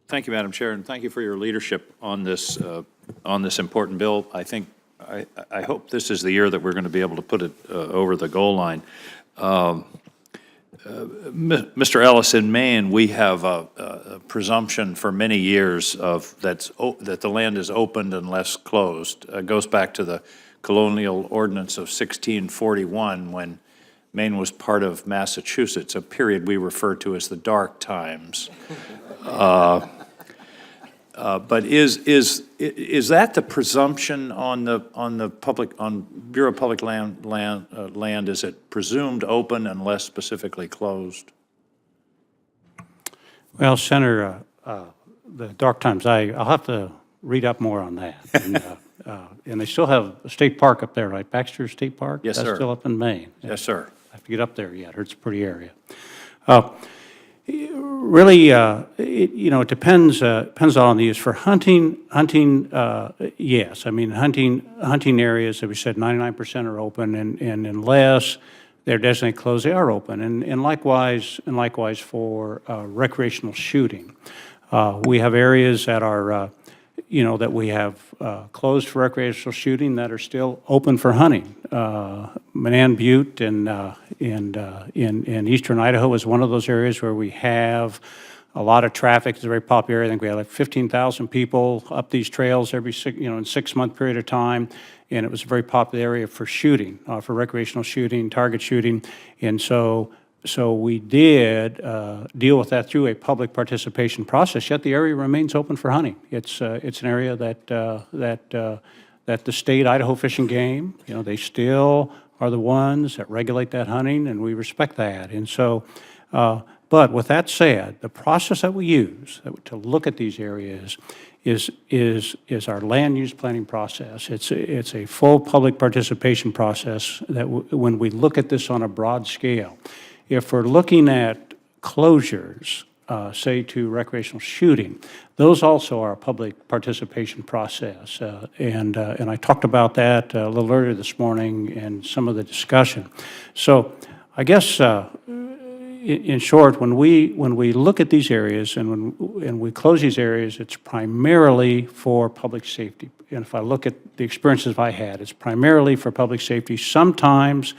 Thank you, Madam Chair, and thank you for your leadership on this important bill. I hope this is the year that we're going to be able to put it over the goal line. Mr. Ellis, in Maine, we have a presumption for many years of that the land is opened unless closed. It goes back to the colonial ordinance of 1641 when Maine was part of Massachusetts, a period we refer to as the dark times. But is that the presumption on Bureau of Public Land? Is it presumed open unless specifically closed? Well, Senator, the dark times, I'll have to read up more on that. And they still have a state park up there, right? Baxter State Park? Yes, That's sir. still up in Maine. Yes, sir. I have to get up there yet. It's a pretty area. Really, it depends on the use. For hunting, yes. I mean, hunting areas, as we said, 99% are open, and unless they're designated closed, they are open. And likewise for recreational shooting. We have areas that are, that we have closed for recreational shooting that are still open for hunting. Manan Butte and in eastern Idaho is one of those areas where we have a lot of traffic. It's a very popular area. I think we had like 15,000 people up these trails every in a 6-month period of time, and it was a very popular area for shooting, for recreational shooting, target shooting, and so we did deal with that through a public participation process. Yet the area remains open for hunting. It's an area that the state, Idaho Fish and Game, they still are the ones that regulate that hunting, and we respect that. And so, but with that said, the process that we use to look at these areas is our land use planning process. It's a full public participation process that when we look at this on a broad scale. If we're looking at closures, say to recreational shooting, those also are a public participation process. And I talked about that a little earlier this morning in some of the discussion. So I guess in short, when we look at these areas and when we close these areas, it's primarily for public safety. And if I look at the experiences I had, it's primarily for public safety. Sometimes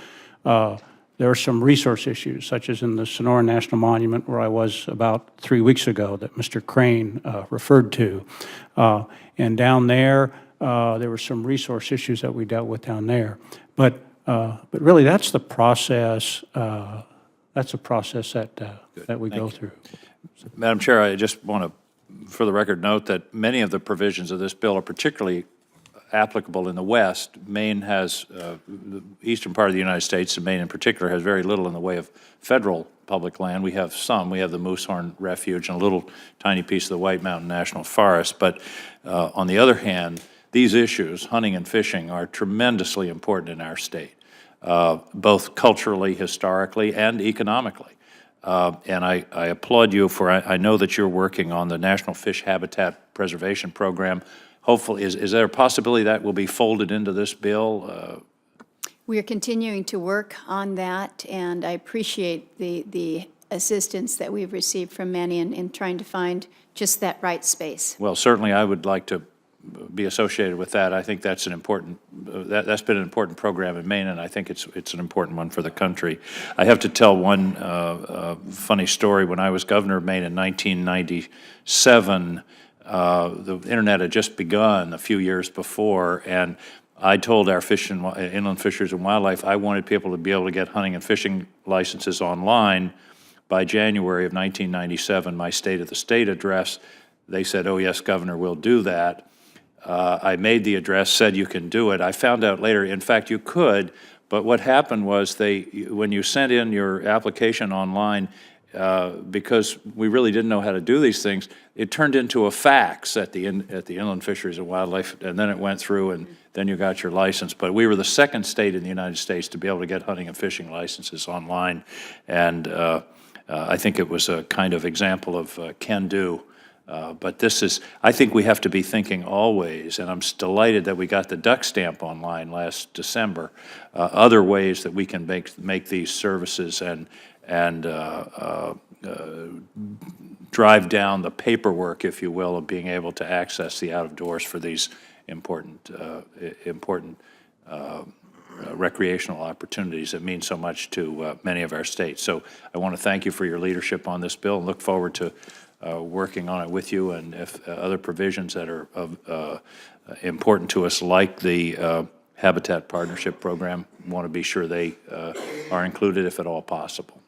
there are some resource issues, such as in the Sonora National Monument, where I was about 3 weeks ago, that Mr. Crane referred to. And down there, there were some resource issues that we dealt with down there. But really, that's the process. That's the process that we go through. Madam Chair, I just want to, for the record, note that many of the provisions of this bill are particularly applicable in the West. Maine has, the eastern part of the United States, and Maine in particular, has very little in the way of federal public land. We have some. We have the Moosehorn Refuge and a little tiny piece of the White Mountain National Forest. But on the other hand, these issues, hunting and fishing, are tremendously important in our state, both culturally, historically, and economically. And I applaud you for, I know that you're working on the National Fish Habitat Preservation Program. Hopefully, is there a possibility that will be folded into this bill? We are continuing to work on that, and I appreciate the assistance that we've received from many in trying to find just that right space. Well, certainly I would like to be associated with that. I think that's an important, that's been an important program in Maine, and I think it's an important one for the country. I have to tell one funny story. When I was governor of Maine in 1997, the internet had just begun a few years before, and I told our inland fishers and wildlife I wanted people to be able to get hunting and fishing licenses online by January of 1997. My State of the State address, they said, "Oh yes, Governor, we'll do that." I made the address, said you can do it. I found out later, in fact, you could, but what happened was when you sent in your application online, because we really didn't know how to do these things, it turned into a fax at the Inland Fisheries and Wildlife, and then it went through, and then you got your license. But we were the second state in the United States to be able to get hunting and fishing licenses online, and I think it was a kind of example of can-do. But this is, I think we have to be thinking always, and I'm delighted that we got the duck stamp online last December, other ways that we can make these services and drive down the paperwork, if you will, of being able to access the out-of-doors for these important recreational opportunities that mean so much to many of our states. So I want to thank you for your leadership on this bill and look forward to working on it with you, and if other provisions that are important to us, like the Habitat Partnership Program, want to be sure they are included if at all possible.